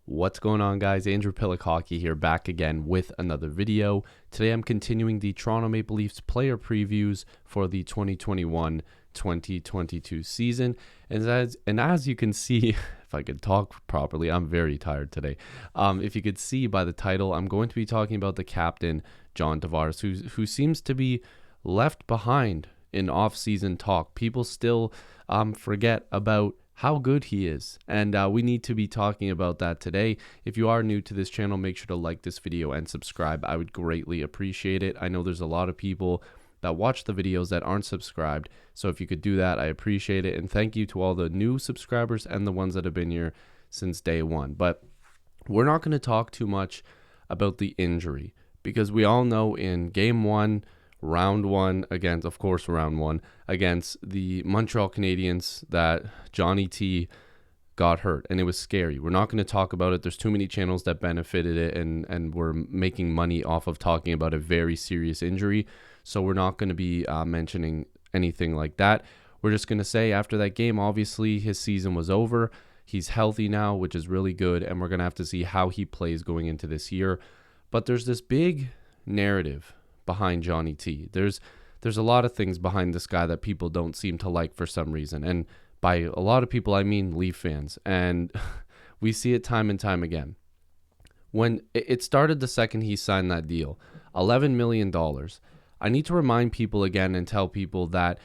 What's going on, guys? Andrew Piluk Hockey here, back again with another video. Today I'm continuing the Toronto Maple Leafs player previews for the 2021-2022 season. And as you can see, if I could talk properly, I'm very tired today. If you could see by the title, I'm going to be talking about the captain, John Tavares, who seems to be left behind in off-season talk. People still forget about how good he is, and we need to be talking about that today. If you are new to this channel, make sure to like this video and subscribe. I would greatly appreciate it. I know there's a lot of people that watch the videos that aren't subscribed, so if you could do that, I appreciate it. And thank you to all the new subscribers and the ones that have been here since day one. But we're not going to talk too much about the injury, because we all know in game one, round one against the Montreal Canadiens, that Johnny T got hurt, and it was scary. We're not going to talk about it. There's too many channels that benefited it, and we're making money off of talking about a very serious injury. So we're not going to be mentioning anything like that. We're just going to say after that game, obviously his season was over. He's healthy now, which is really good, and we're going to have to see how he plays going into this year. But there's this big narrative behind Johnny T. There's a lot of things behind this guy that people don't seem to like for some reason. And by a lot of people, I mean Leaf fans. And we see it time and time again. When it started the second he signed that deal, $11 million, I need to remind people again and tell people that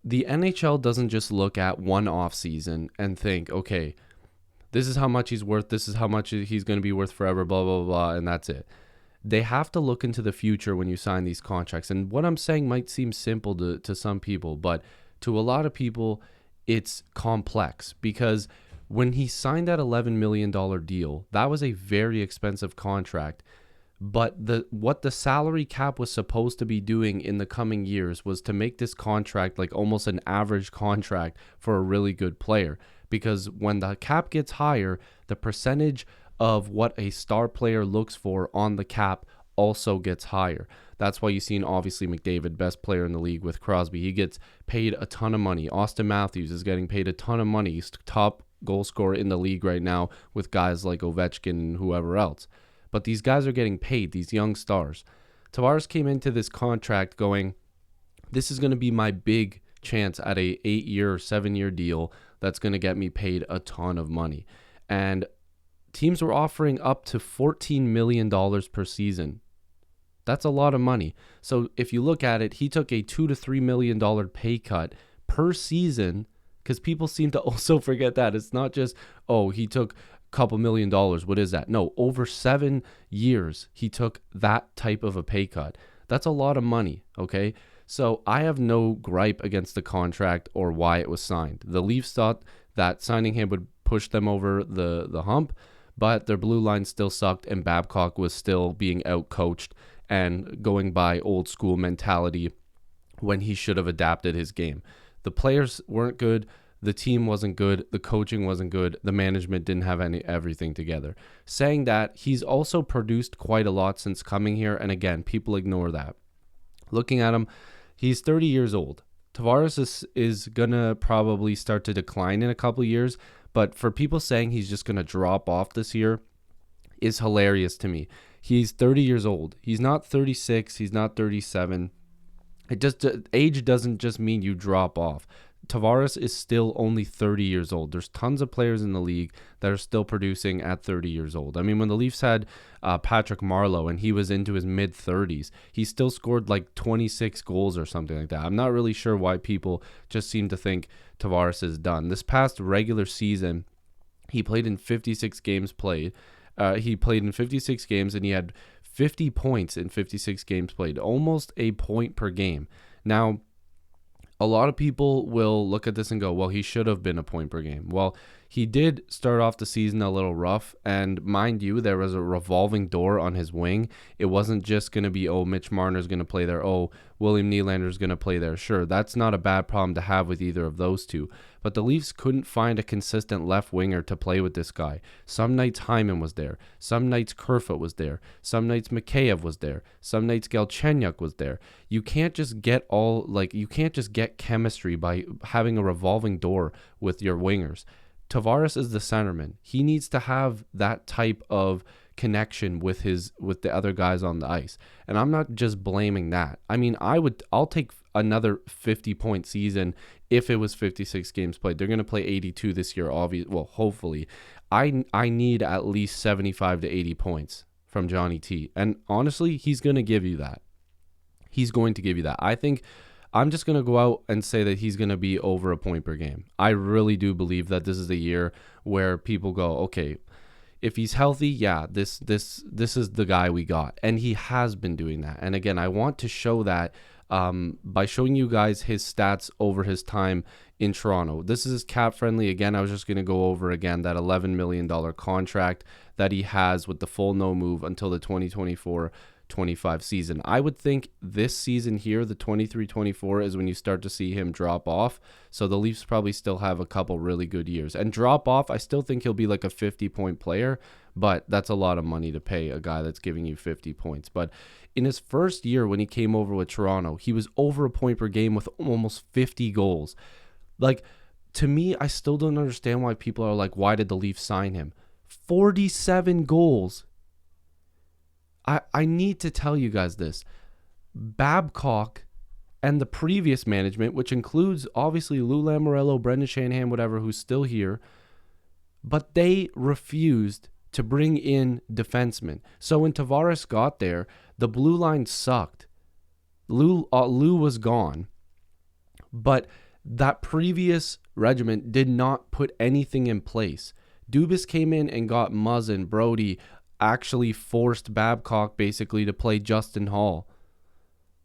the NHL doesn't just look at one off season and think, okay, this is how much he's worth, this is how much he's going to be worth forever, blah, blah, blah, and that's it. They have to look into the future when you sign these contracts. And what I'm saying might seem simple to some people, but to a lot of people, it's complex, because when he signed that $11 million deal, that was a very expensive contract. But what the salary cap was supposed to be doing in the coming years was to make this contract like almost an average contract for a really good player. Because when the cap gets higher, the percentage of what a star player looks for on the cap also gets higher. That's why you've seen, obviously, McDavid, best player in the league with Crosby. He gets paid a ton of money. Austin Matthews is getting paid a ton of money. He's top goal scorer in the league right now with guys like Ovechkin and whoever else. But these guys are getting paid, these young stars. Tavares came into this contract going, this is going to be my big chance at a 8-year or 7-year deal that's going to get me paid a ton of money. And teams were offering up to $14 million per season. That's a lot of money. So if you look at it, he took a $2 to $3 million pay cut per season, because people seem to also forget that. It's not just, oh, he took a couple $1 million. What is that? No, over 7 years, he took that type of a pay cut. That's a lot of money, okay? So I have no gripe against the contract or why it was signed. The Leafs thought that signing him would push them over the hump, but their blue line still sucked, and Babcock was still being out-coached and going by old-school mentality when he should have adapted his game. The players weren't good. The team wasn't good. The coaching wasn't good. The management didn't have everything together. Saying that, he's also produced quite a lot since coming here, and again, people ignore that. Looking at him, he's 30 years old. Tavares is going to probably start to decline in a couple years, but for people saying he's just going to drop off this year is hilarious to me. He's 30 years old. He's not 36. He's not 37. Age doesn't just mean you drop off. Tavares is still only 30 years old. There's tons of players in the league that are still producing at 30 years old. I mean, when the Leafs had Patrick Marleau and he was into his mid-30s, he still scored like 26 goals or something like that. I'm not really sure why people just seem to think Tavares is done. This past regular season, he played in 56 games played. He played in 56 games, and he had 50 points in 56 games played, almost a point per game. Now, a lot of people will look at this and go, well, he should have been a point per game. Well, he did start off the season a little rough, and mind you, there was a revolving door on his wing. It wasn't just going to be, oh, Mitch Marner's going to play there, oh, William Nylander's going to play there. Sure, that's not a bad problem to have with either of those two, but the Leafs couldn't find a consistent left winger to play with this guy. Some nights Hyman was there, some nights Kerfoot was there, some nights Mikheyev was there, some nights Galchenyuk was there. You can't just get chemistry by having a revolving door with your wingers. Tavares is the centerman. He needs to have that type of connection with the other guys on the ice. And I'm not just blaming that. I mean, I'll take another 50-point season if it was 56 games played. They're going to play 82 this year, obviously. Well, hopefully. I need at least 75 to 80 points from Johnny T. And honestly, he's going to give you that. He's going to give you that. I think I'm just going to go out and say that he's going to be over a point per game. I really do believe that this is a year where people go, okay, if he's healthy, yeah, this is the guy we got. And he has been doing that. And again, I want to show that by showing you guys his stats over his time in Toronto. This is cap friendly. Again, I was just going to go over again that $11 million contract that he has with the full no move until the 2024-25 season. I would think this season here, the 23-24, is when you start to see him drop off. So the Leafs probably still have a couple really good years. And drop off, I still think he'll be like a 50-point player, but that's a lot of money to pay a guy that's giving you 50 points. But in his first year when he came over with Toronto, he was over a point per game with almost 50 goals. Like, to me, I still don't understand why people are like, why did the Leafs sign him? 47 goals. I need to tell you guys this. Babcock and the previous management, which includes obviously Lou Lamoriello, Brendan Shanahan, whatever, who's still here, but they refused to bring in defensemen. So when Tavares got there, the blue line sucked. Lou was gone. But that previous regiment did not put anything in place. Dubas came in and got Muzzin, Brody, actually forced Babcock basically to play Justin Hall.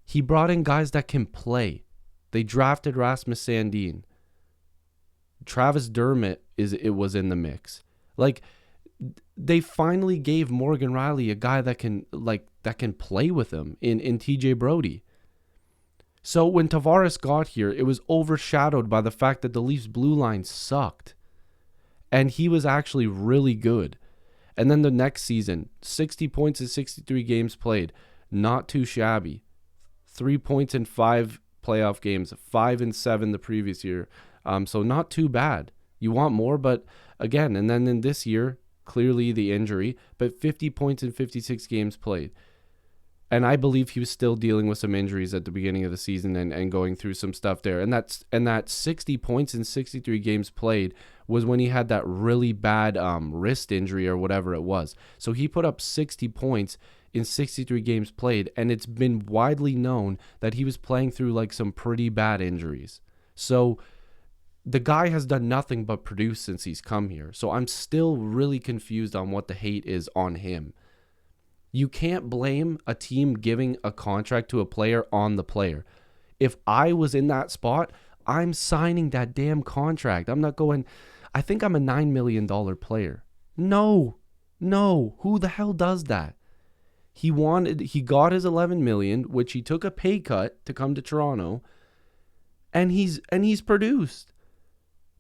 He brought in guys that can play. They drafted Rasmus Sandin. Travis Dermott was in the mix. Like, they finally gave Morgan Riley a guy that can play with him in TJ Brody. So when Tavares got here, it was overshadowed by the fact that the Leafs blue line sucked. And he was actually really good. And then the next season, 60 points in 63 games played. Not too shabby. 3 points in 5 playoff games. 5 and 7 the previous year. So not too bad. You want more, but again, and then in this year, clearly the injury, but 50 points in 56 games played. And I believe he was still dealing with some injuries at the beginning of the season and going through some stuff there. And that 60 points in 63 games played was when he had that really bad wrist injury or whatever it was. So he put up 60 points in 63 games played, and it's been widely known that he was playing through like some pretty bad injuries. So the guy has done nothing but produce since he's come here. So I'm still really confused on what the hate is on him. You can't blame a team giving a contract to a player on the player. If I was in that spot, I'm signing that damn contract. I'm not going, I think I'm a $9 million player. No. Who the hell does that? He got his $11 million, which he took a pay cut to come to Toronto, and he's produced.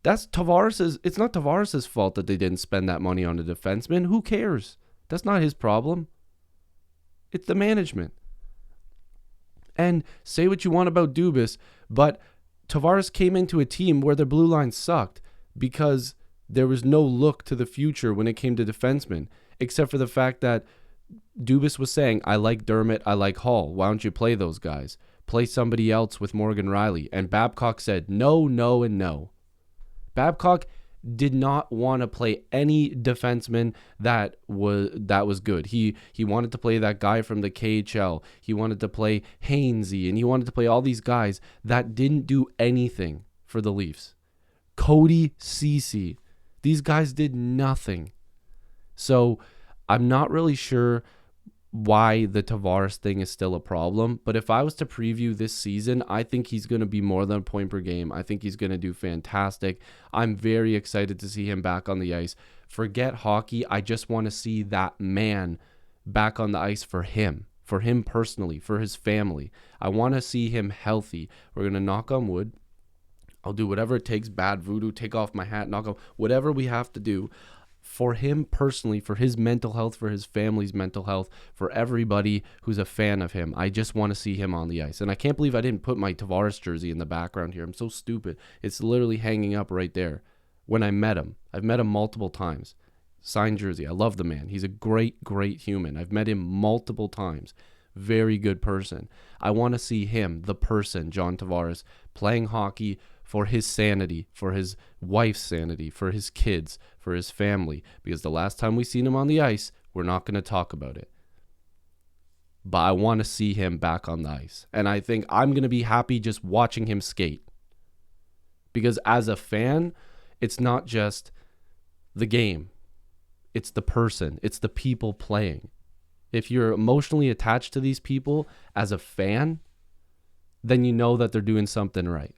It's not Tavares' fault that they didn't spend that money on a defenseman. Who cares? That's not his problem. It's the management. And say what you want about Dubas, but Tavares came into a team where their blue line sucked because there was no look to the future when it came to defensemen, except for the fact that Dubas was saying, I like Dermott, I like Hall. Why don't you play those guys? Play somebody else with Morgan Riley. And Babcock said no, no, and no. Babcock did not want to play any defenseman that was good. He wanted to play that guy from the KHL. He wanted to play Hainsey, and he wanted to play all these guys that didn't do anything for the Leafs. Cody Ceci. These guys did nothing. So I'm not really sure why the Tavares thing is still a problem. But if I was to preview this season, I think he's going to be more than a point per game. I think he's going to do fantastic. I'm very excited to see him back on the ice. Forget hockey. I just want to see that man back on the ice for him personally, for his family. I want to see him healthy. We're going to knock on wood. I'll do whatever it takes, bad voodoo, take off my hat, knock on, whatever we have to do. For him personally, for his mental health, for his family's mental health, for everybody who's a fan of him. I just want to see him on the ice. And I can't believe I didn't put my Tavares jersey in the background here. I'm so stupid. It's literally hanging up right there when I met him. I've met him multiple times. Signed jersey. I love the man. He's a great, great human. I've met him multiple times. Very good person. I want to see him, the person, John Tavares, playing hockey for his sanity, for his wife's sanity, for his kids, for his family. Because the last time we seen him on the ice, we're not going to talk about it. But I want to see him back on the ice. And I think I'm going to be happy just watching him skate. Because as a fan, it's not just the game. It's the person. It's the people playing. If you're emotionally attached to these people as a fan, then you know that they're doing something right.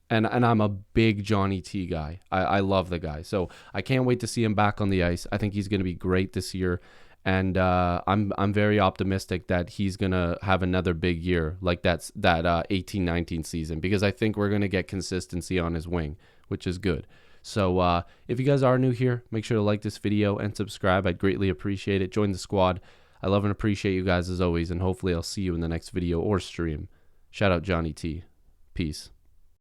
And I'm a big Johnny T guy. I love the guy. So I can't wait to see him back on the ice. I think he's going to be great this year. And I'm very optimistic that he's going to have another big year like that 18-19 season, because I think we're going to get consistency on his wing, which is good. So if you guys are new here, make sure to like this video and subscribe. I'd greatly appreciate it. Join the squad. I love and appreciate you guys as always, and hopefully I'll see you in the next video or stream. Shout out Johnny T. Peace.